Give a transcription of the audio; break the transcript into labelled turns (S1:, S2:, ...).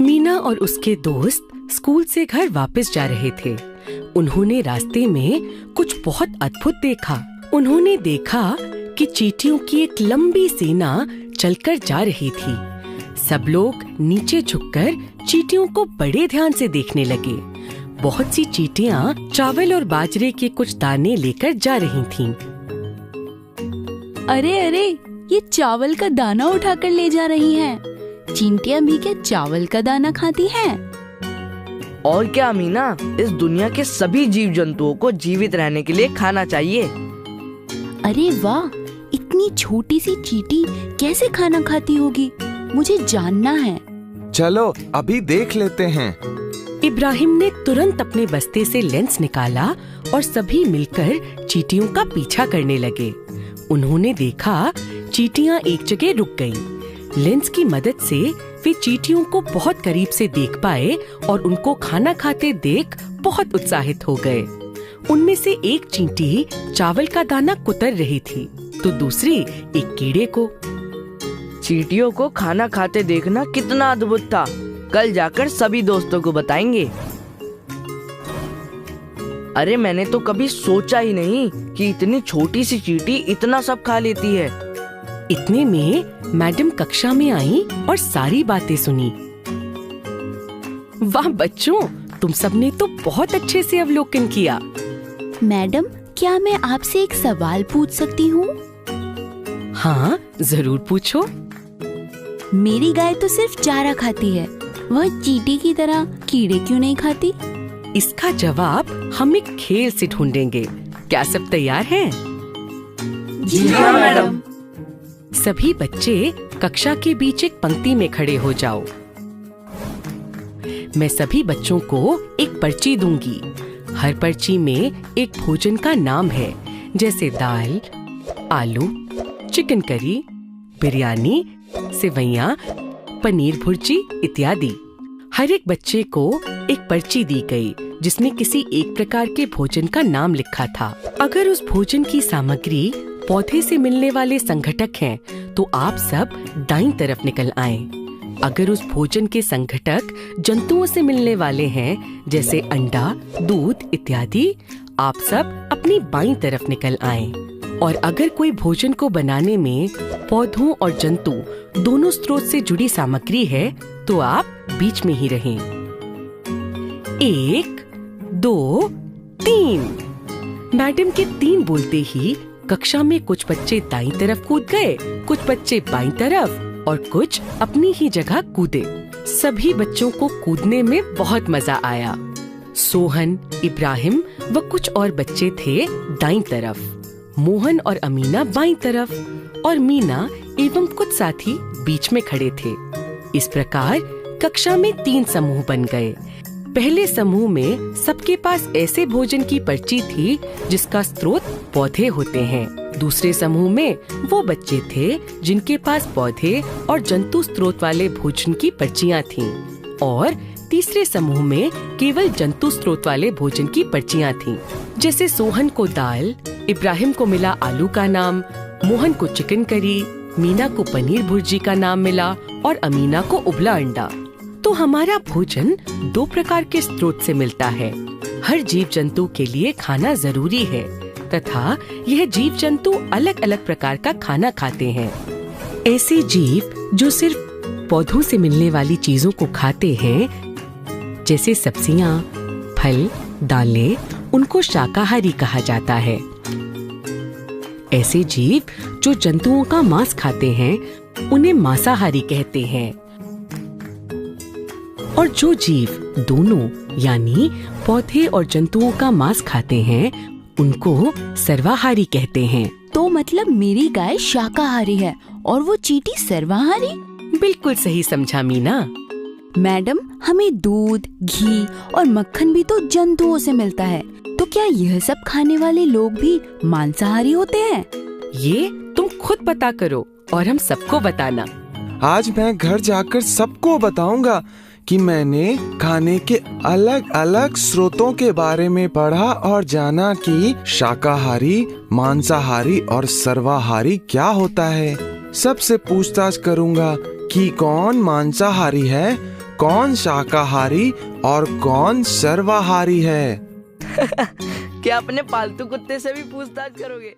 S1: मीना और उसके दोस्त स्कूल से घर वापस जा रहे थे। उन्होंने रास्ते में कुछ बहुत अद्भुत देखा। उन्होंने देखा कि चींटियों की एक लंबी सेना चलकर जा रही थी। सब लोग नीचे झुककर चींटियों को बड़े ध्यान से देखने लगे। बहुत सी चींटियां चावल और बाजरे के कुछ दाने लेकर जा रही थीं।
S2: अरे अरे, ये चावल का दाना उठाकर ले जा रही हैं। चींटियां भी क्या चावल का दाना खाती हैं?
S3: और क्या मीना, इस दुनिया के सभी जीव जंतुओं को जीवित रहने के लिए खाना चाहिए।
S2: अरे वाह, इतनी छोटी सी चींटी कैसे खाना खाती होगी, मुझे जानना है।
S4: चलो अभी देख लेते हैं।
S1: इब्राहिम ने तुरंत अपने बस्ते से लेंस निकाला और सभी मिलकर चींटियों का पीछा करने लगे। उन्होंने देखा चींटियां एक जगह रुक गईं। लेंस की मदद से वे चींटियों को बहुत करीब से देख पाए और उनको खाना खाते देख बहुत उत्साहित हो गए। उनमें से एक चींटी चावल का दाना कुतर रही थी, तो दूसरी एक कीड़े को।
S3: चींटियों को खाना खाते देखना कितना अद्भुत था। कल जाकर सभी दोस्तों को बताएंगे। अरे मैंने तो कभी सोचा ही नहीं कि इतनी छोटी सी चींटी इतना सब खा लेती है।
S1: इतने में मैडम कक्षा में आई और सारी बातें सुनी। वाह बच्चों, तुम सबने तो बहुत अच्छे से अवलोकन किया।
S2: मैडम, क्या मैं आपसे एक सवाल पूछ सकती हूँ?
S1: हाँ, जरूर पूछो।
S2: मेरी गाय तो सिर्फ चारा खाती है, वह चींटी की तरह कीड़े क्यों नहीं खाती?
S1: इसका जवाब हम एक खेल से ढूंढेंगे। क्या सब तैयार हैं?
S3: जी हाँ मैडम।
S1: सभी बच्चे कक्षा के बीच एक पंक्ति में खड़े हो जाओ। मैं सभी बच्चों को एक पर्ची दूंगी। हर पर्ची में एक भोजन का नाम है, जैसे दाल, आलू, चिकन करी, बिरयानी, सेवइयां, पनीर भुर्जी इत्यादि। हर एक बच्चे को एक पर्ची दी गई जिसमें किसी एक प्रकार के भोजन का नाम लिखा था। अगर उस भोजन की सामग्री पौधे से मिलने वाले संघटक हैं, तो आप सब दाईं तरफ निकल आएं। अगर उस भोजन के संघटक जंतुओं से मिलने वाले हैं, जैसे अंडा, दूध इत्यादि, आप सब अपनी बाईं तरफ निकल आएं। और अगर कोई भोजन को बनाने में पौधों और जंतु दोनों स्रोत से जुड़ी सामग्री है, तो आप बीच में ही रहें। 1, 2, 3। मैडम के 3 बोलते ही कक्षा में कुछ बच्चे दाईं तरफ कूद गए, कुछ बच्चे बाईं तरफ और कुछ अपनी ही जगह कूदे। सभी बच्चों को कूदने में बहुत मजा आया। सोहन, इब्राहिम व कुछ और बच्चे थे दाईं तरफ, मोहन और अमीना बाईं तरफ और मीना एवं कुछ साथी बीच में खड़े थे। इस प्रकार कक्षा में 3 समूह बन गए। पहले समूह में सबके पास ऐसे भोजन की पर्ची थी जिसका स्रोत पौधे होते हैं। दूसरे समूह में वो बच्चे थे जिनके पास पौधे और जंतु स्रोत वाले भोजन की पर्चियां थीं। और तीसरे समूह में केवल जंतु स्रोत वाले भोजन की पर्चियां थीं। जैसे सोहन को दाल, इब्राहिम को मिला आलू का नाम, मोहन को चिकन करी, मीना को पनीर भुर्जी का नाम मिला और अमीना को उबला अंडा। तो हमारा भोजन 2 प्रकार के स्रोत से मिलता है। हर जीव जंतु के लिए खाना जरूरी है तथा यह जीव जंतु अलग अलग प्रकार का खाना खाते हैं। ऐसे जीव जो सिर्फ पौधों से मिलने वाली चीजों को खाते हैं, जैसे सब्जियां, फल, दालें, उनको शाकाहारी कहा जाता है। ऐसे जीव जो जंतुओं का मांस खाते हैं, उन्हें मांसाहारी कहते हैं। और जो जीव दोनों यानी पौधे और जंतुओं का मांस खाते हैं, उनको सर्वाहारी कहते हैं।
S2: तो मतलब मेरी गाय शाकाहारी है और वो चींटी सर्वाहारी?
S1: बिल्कुल सही समझा मीना।
S2: मैडम, हमें दूध, घी और मक्खन भी तो जंतुओं से मिलता है, तो क्या यह सब खाने वाले लोग भी मांसाहारी होते हैं?
S1: ये तुम खुद पता करो और हम सबको बताना।
S4: आज मैं घर जाकर सबको बताऊंगा कि मैंने खाने के अलग अलग स्रोतों के बारे में पढ़ा और जाना कि शाकाहारी, मांसाहारी और सर्वाहारी क्या होता है। सबसे पूछताछ करूंगा कि कौन मांसाहारी है, कौन शाकाहारी और कौन सर्वाहारी है।
S3: क्या अपने पालतू कुत्ते से भी पूछताछ करोगे?